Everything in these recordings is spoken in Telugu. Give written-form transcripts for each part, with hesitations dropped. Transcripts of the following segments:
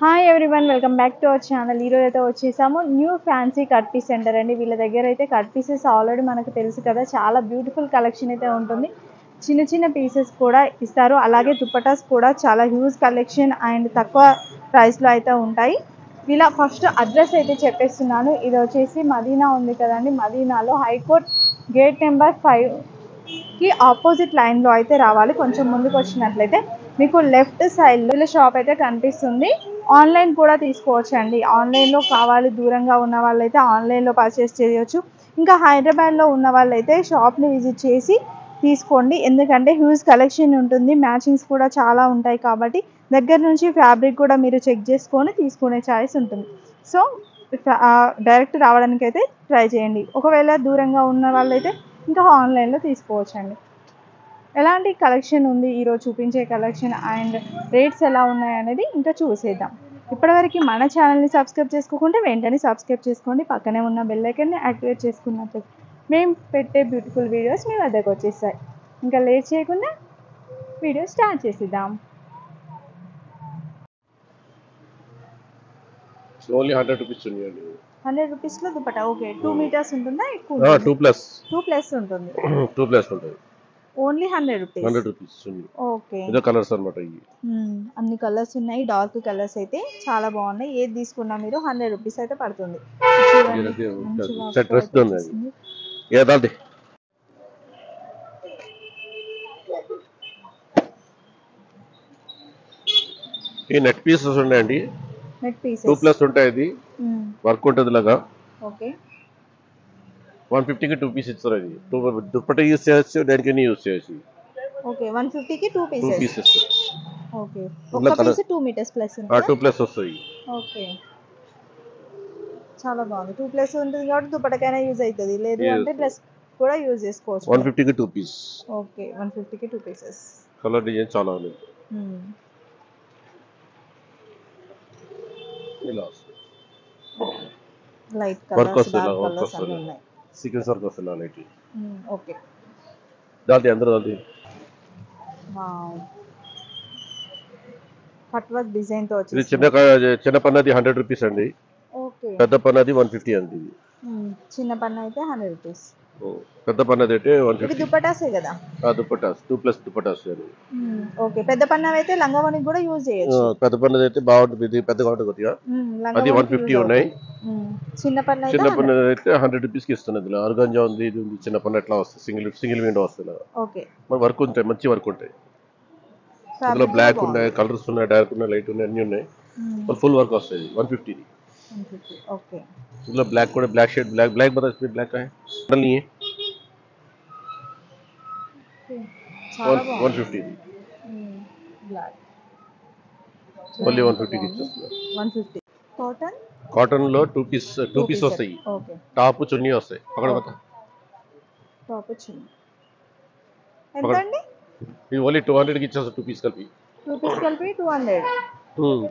Hi everyone, welcome back to our channel. ఈరోజు అయితే వచ్చేసాము new fancy cut piece centre అండి. వీళ్ళ దగ్గర అయితే కట్ పీసెస్ ఆల్రెడీ మనకు తెలుసు కదా, చాలా బ్యూటిఫుల్ కలెక్షన్ అయితే ఉంటుంది. చిన్న చిన్న పీసెస్ కూడా ఇస్తారు, అలాగే దుప్పటాస్ కూడా చాలా హ్యూజ్ కలెక్షన్ అండ్ తక్కువ ప్రైస్లో అయితే ఉంటాయి. ఇలా ఫస్ట్ అడ్రస్ అయితే చెప్పేస్తున్నాను. ఇది వచ్చేసి మదీనా ఉంది కదండి, మదీనాలో హైకోర్ట్ గేట్ నెంబర్ 5కి ఆపోజిట్ లైన్లో అయితే రావాలి. కొంచెం ముందుకు వచ్చినట్లయితే మీకు లెఫ్ట్ సైడ్లో షాప్ అయితే కనిపిస్తుంది. ఆన్లైన్ కూడా తీసుకోవచ్చు అండి. ఆన్లైన్లో కావాలి దూరంగా ఉన్న వాళ్ళైతే ఆన్లైన్లో పర్చేస్ చేయవచ్చు. ఇంకా హైదరాబాద్లో ఉన్న వాళ్ళైతే షాప్ని విజిట్ చేసి తీసుకోండి, ఎందుకంటే హ్యూజ్ కలెక్షన్ ఉంటుంది, మ్యాచింగ్స్ కూడా చాలా ఉంటాయి. కాబట్టి దగ్గర నుంచి ఫ్యాబ్రిక్ కూడా మీరు చెక్ చేసుకొని తీసుకునే ఛాయిస్ ఉంటుంది. సో డైరెక్ట్ రావడానికి అయితే ట్రై చేయండి. ఒకవేళ దూరంగా ఉన్న వాళ్ళైతే ఇంకా ఆన్లైన్లో తీసుకోవచ్చండి. ఎలాంటి కలెక్షన్ ఉంది ఈరోజు చూపించే కలెక్షన్ అండ్ రేట్స్ ఎలా ఉన్నాయి అనేది ఇంకా చూసేద్దాం. ఇప్పటివరకు మన ఛానల్ని సబ్స్క్రైబ్ చేసుకోకుంటే వెంటనే సబ్స్క్రైబ్ చేసుకోండి. పక్కనే ఉన్న బెల్ ఐకాన్ని యాక్టివేట్ చేసుకున్నట్లయితే మేము పెట్టే బ్యూటిఫుల్ వీడియోస్ మీ వద్దకు వచ్చేస్తాయి. ఇంకా లేట్ చేయకుండా వీడియో స్టార్ట్ చేసేద్దాం. ఓన్లీ 100 రూపీస్ ఉన్నాయండి. 100 రూపీస్లో దుపట్టా. ఓకే, 2 మీటర్స్ ఉంటుందా? ఎక్కువ 2+ ఉంటుంది. 2+ ఉంటుంది. Only 100 rupees. 100 రూపీస్ ఉంది. ఓకే, ఇదే కలర్స్ అన్నమాట. ఇవి అన్ని కలర్స్ ఉన్నాయి, డార్క్ కలర్స్ అయితే చాలా బాగున్నాయి. ఏది తీసుకున్నా మీరు 100 రూపీస్ అయితే పడుతుంది. డ్రెస్ ఏదాది ఈ నెట్ పీసెస్ ఉన్నాయండి. నెట్ పీసెస్ 2+ ఉంటాయి. ఇది వర్క్ ఉంటుంది లాగా. ఓకే, 150కి 2 పీస్ ఇస్తారు. ఇది దుప్పట యూస్ చేయొచ్చు, దేనికి యూస్ చేయొచ్చు. ఓకే, 150కి 2 పీసెస్. ఓకే, ఒక పీస్ 2 మీటర్స్ ప్లస్ ఉంటుంది. 2+ వస్తాయి. ఓకే, చాలా బాగుంది. 2+ ఉంటుంది కాబట్టి దుపట్టకైనా యూజ్ అవుతుంది, లేదు అంటే డ్రెస్ కూడా యూజ్ చేసుకోవచ్చు. 150కి 2 పీస్. ఓకే, 150కి 2 పీసెస్. కలర్ డిజైన్ చాలా ఉన్నాయి. ఇలా లైట్ వర్క్ కలర్స్, వస్తుంది, డార్క్ వర్క్ కలర్స్ అన్నీ వస్తుంది, ఉన్నాయి. సీక్వెన్స్ వర్క్ వస్తుంది లైట్. ఓకే, దాల్ది అందరూ దాల్ది వావ్, కట్ వర్క్ డిజైన్ తో ఇది వచ్చేసి చిన్న పన్నది 100 రూపీస్ అండి. ఓకే, పెద్ద పన్నది 150 అండి. ఇది చిన్న పన్ను అయితే 100 రూపీస్. పెద్ద పన్నది అయితే ఇవి 150. దుపటాసే కదా? దుపటాస్ 2+ దుపటాస్ అండి. ఓకే, పెద్ద పన్ను అయితే లంగావోనికి కూడా యూజ్ చేయొచ్చు. పెద్ద పన్నది అయితే బాగుంటుంది, ఇది పెద్దగా ఉంటుంది కొద్దిగా. అది 150 ఉన్నాయి. చిన్న పన్ను చిన్న పన్నది అయితే 100 రూపీస్కి ఇస్తున్నది. ఇలా ఆర్గాంజా ఉంది, ఇది ఉంది. చిన్న పన్ను ఎట్లా వస్తుంది, సింగిల్ విండో వస్తుంది. ఓకే, వర్క్ ఉంటాయి, మంచి వర్క్ ఉంటాయి. అందులో బ్లాక్ ఉన్నాయి, కలర్స్ ఉన్నాయి, డార్క్ ఉన్నాయి, లైట్ ఉన్నాయి, అన్నీ ఉన్నాయి. ఫుల్ వర్క్ వస్తుంది. 150. ఓకే, ఇందులో బ్లాక్ కూడా, బ్లాక్ షేడ్, ब्लैक बता इसमें ब्लैक का है मॉडल नहीं है. చాలా బాగుంది. 150 బ్లాక్ ఓన్లీ 150కి ఇచ్చేస్తున్నారు. 150. కాటన్ లో 2 పీస్ వస్తాయి. ఓకే, టాప్ చున్నీ వస్తాయి. పకड़ बता టాప్ చున్నీ ఎంత అండి? ఇది ఓన్లీ 200 కి ఇచ్చేస్తారు. 2 పీస్ కలిపి 2 పీస్ కలిపి 200.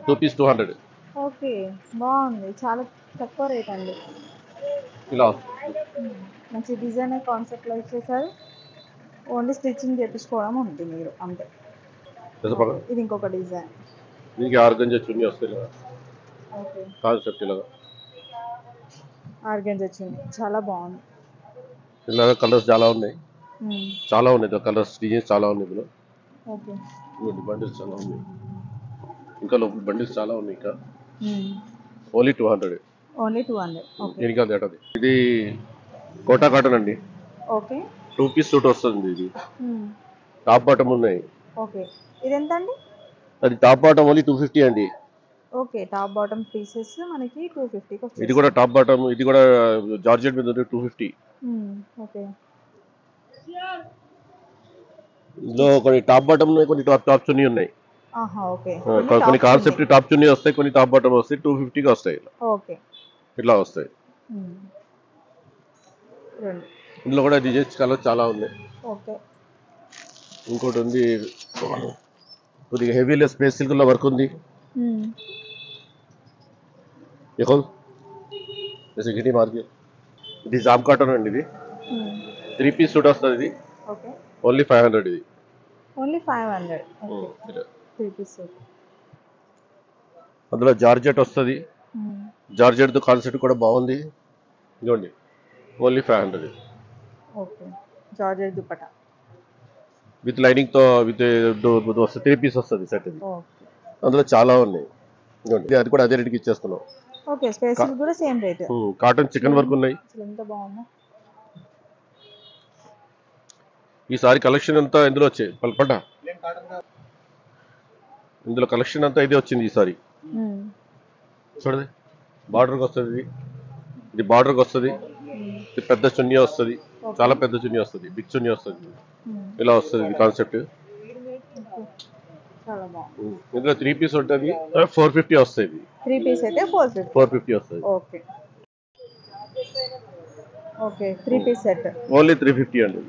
2 పీస్ 200. ఓకే, బాగుంది, చాలా తక్కువ రేట్ అండి. ఇలా మంచి డిజైన్ కాన్సెప్ట్లో ఇచ్చేసారు. ఓన్లీ స్టిచ్చింగ్ చేయించుకోవడం ఉంటుంది మీరు అంతే. ఇది ఇంకొక డిజైన్. దీనికి ఆర్గంజా చున్నీ వస్తాయి ఇలా. ఓకే, కాన్సెప్ట్ ఇలా ఆర్గంజా చున్నీ చాలా బాగుంది. ఇలా కలర్స్ చాలా ఉన్నాయి. కలర్స్ డిజైన్స్ చాలా ఉన్నాయి ఇందులో. ఓకే, బండిల్స్ చాలా ఉన్నాయి. ఇంకా లోపల బండిల్స్ చాలా ఉన్నాయి. ఇంకా ఓన్లీ 200. ఓన్లీ 200. ఓకే, దీనికి అది ఇది కోటా కాటన్ అండి. ఓకే, 2 పీస్ సూట్ వస్తుంది. ఇది టాప్ బాటమ్ ఉన్నాయి. ఓకే, ఇది ఎంత అండి? అది టాప్ బాటమ్ ఓన్లీ 250 అండి. ఓకే, టాప్ బాటమ్ పీసెస్ మనకి 250కి వస్తాయి. ఇది కూడా టాప్ బాటమ్, ఇది కూడా జార్జెట్ మీద ఉంది. 250. ఓకే, ఇందులో కొన్ని టాప్ బాటమ్ ఉన్నాయి, కొన్ని టాప్ చున్నీ ఉన్నాయి. ఓకే, కొన్ని కాన్సెప్ట్ టాప్ చున్నీ వస్తాయి, కొన్ని టాప్ బాటమ్ వస్తాయి. 250కి వస్తాయి. ఓకే, ఇట్లా వస్తాయి. ఇందులో కూడా డిజైన్స్ కలర్ చాలా ఉన్నాయి. ఓకే, ఇంకోటి ఉంది, కొద్దిగా హెవీ లెస్ స్పేస్ సిల్క్ లో వర్క్ ఉంది. గిటి మార్కెట్ ఇది జామ్ కాటన్ అండి. ఇది 3 పీస్ సూట్ వస్తుంది. ఇది ఓన్లీ 500. ఇది ఓన్లీ 500. 3 piece suit. అందులో జార్జెట్ వస్తుంది. జార్జెట్ కాన్సెప్ట్ కూడా బాగుంది. ఇదిగోండి only 500. Okay, georgette dupatta with lining తో విత్ వస్తుంది. 3 పీస్ వస్తుంది సెట్ ఇది. ఓకే అందులో చాలా ఉన్నాయి. ఇదిగోండి అది కూడా అదే రేట్కి ఇచ్చేస్తున్నాం. ఓకే, స్పేస్ కూడా same rate. Cotton chicken work ఉన్నాయి. అసలు ఎంత బాగుందో. ఈసారి కలెక్షన్ అంతా ఇందులో వచ్చాయి పల్పట. ఇందులో కలెక్షన్ అంతా ఇదే వచ్చింది ఈసారి. చూడండి బార్డర్కి వస్తుంది. ఇది బార్డర్కి వస్తుంది. ఇది పెద్ద చున్నీ వస్తుంది. చాలా పెద్ద చున్నీ వస్తుంది. బిగ్ చున్నీ వస్తుంది. ఇలా వస్తుంది ఇది కాన్సెప్ట్. చాలా బాగుంది. ఇందులో 3 పీస్ ఉంటుంది. 450 వస్తుంది. 3 పీస్ అయితే 450 వస్తుంది. Okay okay, 3 piece set only 350 అండి.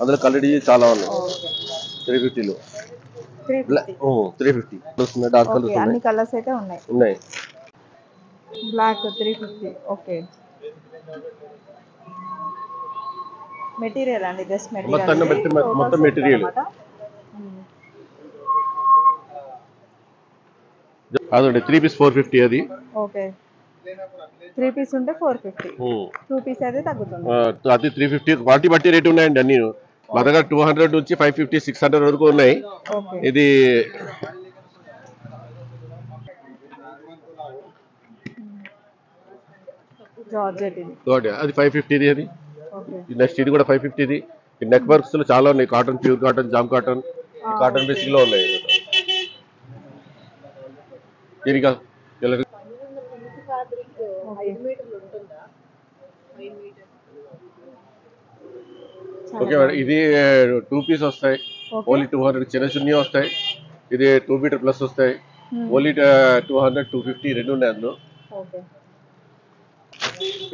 అందులో కలర్ చాలా ఉన్నాయి. 350లో 350 వస్తుంది. డార్క్ కలర్స్ అన్ని కలర్స్ అయితే ఉన్నాయి. బ్లాక్ 350. ఓకే, మెటీరియల్ అండి, డ్రెస్ మెటీరియల్ మొత్తం మెటీరియల్. అదండి 3 పీస్ 450 అది. ఓకే, 3 పీస్ ఉంటే 450. 2 పీస్ అయితే తగ్గుతుంది. అది 350. క్వాలిటీ బట్టి రేట్ ఉన్నాయండి అన్ని. మా దగ్గర 200 నుంచి 550, 600 వరకు ఉన్నాయి. ఇది జార్జెట్ ఇది. అది 550 అది. నెక్స్ట్ ఇది కూడా 550. ఈ నెక్ వర్క్స్ లో చాలా ఉన్నాయి. Cotton, pure cotton, jam cotton, cotton basic లో ఉన్నాయి. దీనికి ఓకే మేడం, ఇది 2 పీస్ వస్తాయి. ఓన్లీ 200. చిన్న చున్నీ వస్తాయి. ఇది 2 మీటర్ ప్లస్ వస్తాయి. ఓన్లీ 200, 250 రెండు ఉన్నాయి అందులో.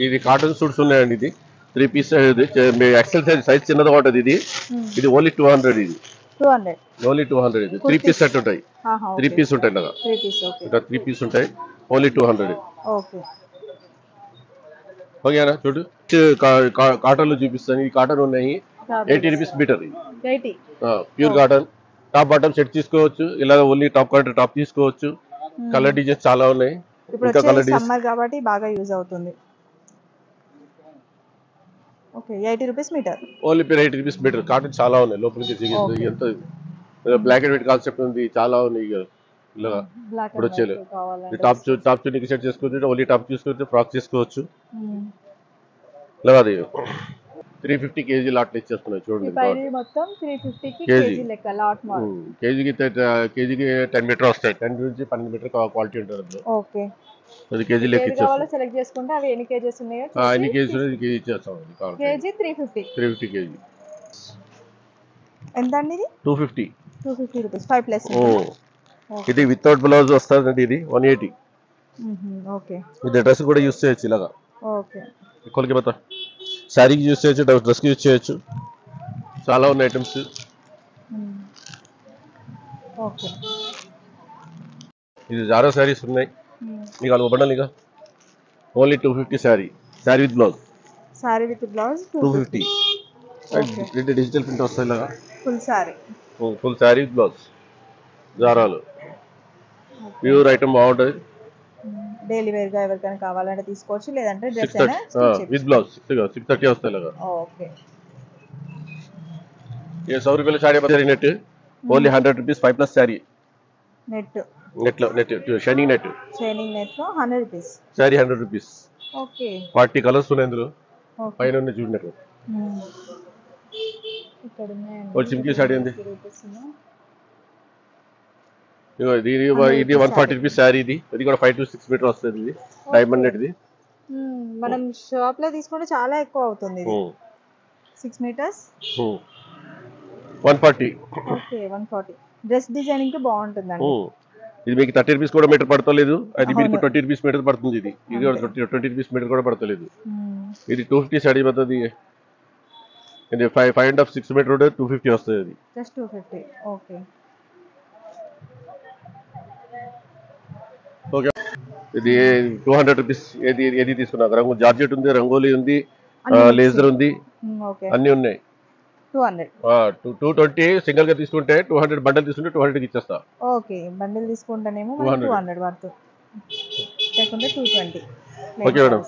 ఇది కాటన్ సూట్స్ ఉన్నాయండి. ఇది 3 పీస్. ఎక్సెల్ సైజ్ చిన్నది ఉంటుంది ఇది. ఇది ఓన్లీ 200. ఇది 200 ఓన్లీ 200. ఇది 3 పీస్ సెట్ ఉంటాయి. 3 పీస్ ఉంటాయి కదా. 3 పీస్ ఉంటాయి. ఓన్లీ 200. ఓకేనా. చూడు కాటన్ లో చూపిస్తాను. ఈ కాటన్ ఉన్నాయి. 80 rupees metre. Pure cotton. Top bottom set తీసుకోవచ్చు. ఇలా ఓన్లీ టాప్ కాటన్ టాప్ తీసుకోవచ్చు. కలర్ డిజైన్స్ చాలా ఉన్నాయి. ఇంకా కలర్ డిజైన్స్ సమ్మర్ కాబట్టి బాగా యూజ్ అవుతుంది. Okay, 80 rupees metre. Only 80 rupees metre. Cotton చాలా ఉన్నాయి. లోపలికి ఎంత బ్లాక్ అండ్ వైట్ కాన్సెప్ట్ ఉంది. చాలా ఉన్నాయి. ఇలా ఇప్పుడు వచ్చేది టాప్ చున్నీకి సెట్ చేసుకోవచ్చు. ఓన్లీ టాప్ తీసుకోవచ్చు. ఫ్రాక్ చేసుకోవచ్చు. ఇలా అది 350 కేజీ లాట్లు ఇచ్చేస్తున్నాయి. చూడండి కేజీకి 10 మీటర్ వస్తాయి. 10 నుంచి 12 మీటర్ క్వాలిటీ ఉంటుంది. అది కేజీ లెక్క ఇచ్చేస్తాం. ఎన్ని కేజీస్ ఇచ్చేస్తాం. KG 350 KG. ఎంత అండి ఇది? 250 రూపీస్ 5 ప్లస్. ఇది వితౌట్ బ్లౌజ్ వస్తుందండి. ఇది 180. ఓకే, ఇది డ్రెస్ కూడా యూస్ చేయొచ్చు ఇలాగా. ఓకే, కొలికి బతా శారీకి యూస్ చేయొచ్చు. డ్రెస్కి యూస్ చేయొచ్చు. చాలా ఉన్నాయి ఐటమ్స్. ఓకే, ఇది జారా శారీస్ ఉన్నాయి. ఇక బండలు ఇక only 250 sari with blouse. 250. Digital print వస్తాయి ఇలాగా. Full sari with blouse. జారాలు ప్యూర్ ఐటమ్ బాగుంటుంది. డైలీ వేర్ గా ఎవరికైనా కావాలంటే తీసుకోవచ్చు. లేదంటే డ్రెస్ విత్ బ్లౌజ్ 630 వస్తాయి ఇలాగా. ఓకే, ये 100 रुपये साड़ी बता net only 100 rupees 5 plus sari net shining net లో 100 rupees. Sorry 100 rupees. Okay, 40 colours ఉన్నాయి ఇందులో. పైన ఉన్న చూడండి. ఇక్కడ ఉన్నాయండి. ఒక సింపుల్ సారీ ఉంది. ఇది 140 రూపీస్ సారీ. ఇది కూడా 5 to 6 మీటర్ వస్తుంది. ఇది డైమండ్ నెట్. ఇది మనం షాప్ లో తీసుకుంటే చాలా ఎక్కువ అవుతుంది. 6 మీటర్స్ 140. ఓకే, 140. డ్రెస్ డిజైనింగ్ కి బాగుంటుందండి. ఇది మీకు 30 రూపీస్ కూడా మీటర్ పడతలేదు. అది మీకు 20 రూపీస్ మీటర్ పడుతుంది. ఇది 20 రూపీస్ మీటర్ కూడా పడతలేదు. ఇది 250 సారీ పడుతుంది. ఇది 5.5 6 మీటర్ 250 వస్తుంది. అది జస్ట్ 250. Okay, okay. ఇది 200 రూపీస్. ఏది తీసుకున్నా రంగు జార్జెట్ ఉంది, రంగోలీ ఉంది, లేజర్ ఉంది, అన్ని ఉన్నాయి. 200. 220 సింగిల్ గా తీసుకుంటే 200, బండల్ తీసుకుంటే 200 ఇచ్చేస్తా. Okay, bundle తీసుకుంటేనేమో 200. 200 వర్త్, లేకుంటే 220. Okay madam.